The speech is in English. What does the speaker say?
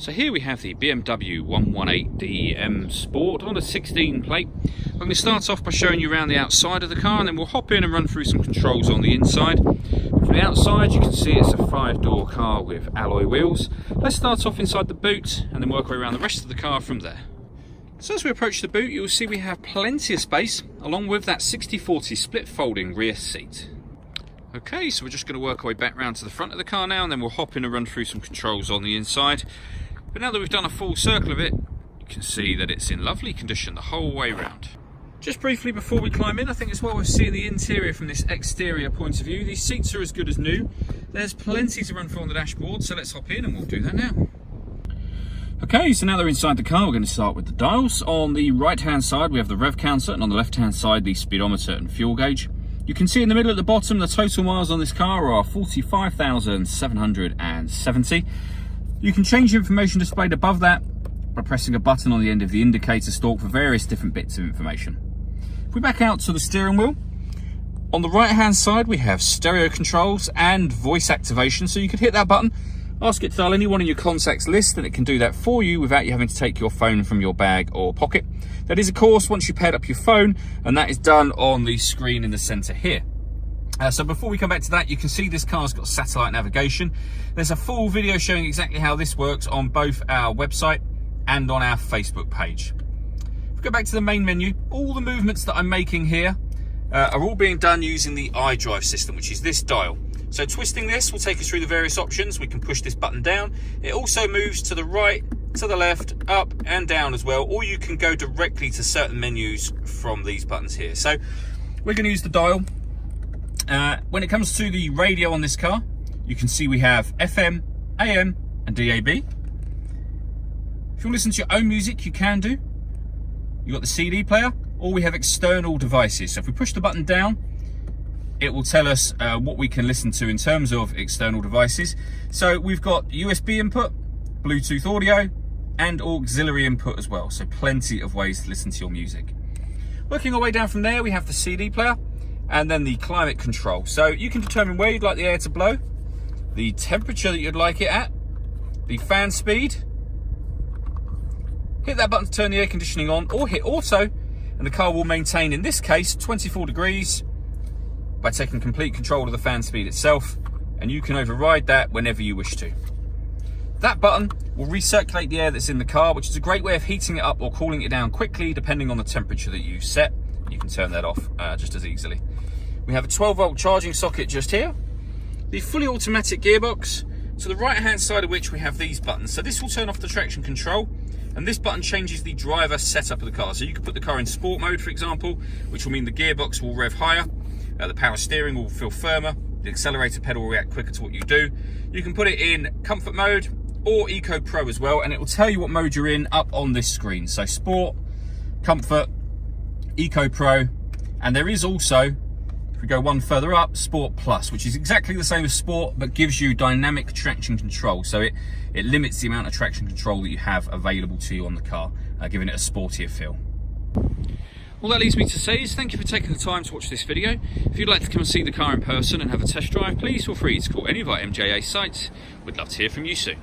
So here we have the BMW 118DEM Sport on a 16 plate. I'm going to start off by showing you around the outside of the car, and then we'll hop in and run through some controls on the inside. From the outside you can see it's a 5-door car with alloy wheels. Let's start off inside the boot and then work our way around the rest of the car from there. So as we approach the boot, you'll see we have plenty of space, along with that 60/40 split folding rear seat. Okay, so we're just going to work our way back round to the front of the car now, and then we'll hop in and run through some controls on the inside. But now that we've done a full circle of it, you can see that it's in lovely condition the whole way round. Just briefly before we climb in, I think it's well worth seeing the interior from this exterior point of view. These seats are as good as new. There's plenty to run through on the dashboard, so let's hop in and we'll do that now. Okay, so now they're inside the car, we're going to start with the dials. On the right hand side we have the rev counter, and on the left hand side the speedometer and fuel gauge. You can see in the middle at the bottom the total miles on this car are 45,770. You can change the information displayed above that by pressing a button on the end of the indicator stalk for various different bits of information. If we back out to the steering wheel, on the right hand side we have stereo controls and voice activation, so you could hit that button, ask it to dial anyone in your contacts list, and it can do that for you without you having to take your phone from your bag or pocket. That is, of course, once you paired up your phone, and that is done on the screen in the centre here. So before we come back to that, you can see this car's got satellite navigation. There's a full video showing exactly how this works on both our website and on our Facebook page. If we go back to the main menu, all the movements that I'm making here are all being done using the iDrive system, which is this dial. So twisting this will take us through the various options. We can push this button down. It also moves to the right, to the left, up and down as well, or you can go directly to certain menus from these buttons here. So we're going to use the dial. When it comes to the radio on this car, you can see we have FM, AM and DAB. If you want to listen to your own music, you can do. You've got the CD player, or we have external devices. So if we push the button down, it will tell us what we can listen to in terms of external devices. So we've got USB input, Bluetooth audio and auxiliary input as well. So plenty of ways to listen to your music. Working our way down from there, we have the CD player and then the climate control. So you can determine where you'd like the air to blow, the temperature that you'd like it at, the fan speed. Hit that button to turn the air conditioning on, or hit auto and the car will maintain, in this case, 24 degrees by taking complete control of the fan speed itself, and you can override that whenever you wish to. That button will recirculate the air that's in the car, which is a great way of heating it up or cooling it down quickly depending on the temperature that you set. You can turn that off just as easily. We have a 12-volt charging socket just here. The fully automatic gearbox, to the right hand side of which we have these buttons. So this will turn off the traction control, and this button changes the driver setup of the car. So you can put the car in sport mode, for example, which will mean the gearbox will rev higher, the power steering will feel firmer, the accelerator pedal will react quicker to what you do. You can put it in comfort mode or Eco Pro as well, and it will tell you what mode you're in up on this screen. So sport, comfort, Eco Pro, and there is also, if we go one further up, Sport Plus, which is exactly the same as Sport but gives you dynamic traction control. So it limits the amount of traction control that you have available to you on the car, giving it a sportier feel. All that leaves me to say is thank you for taking the time to watch this video. If you'd like to come and see the car in person and have a test drive, please feel free to call any of our MJA sites. We'd love to hear from you soon.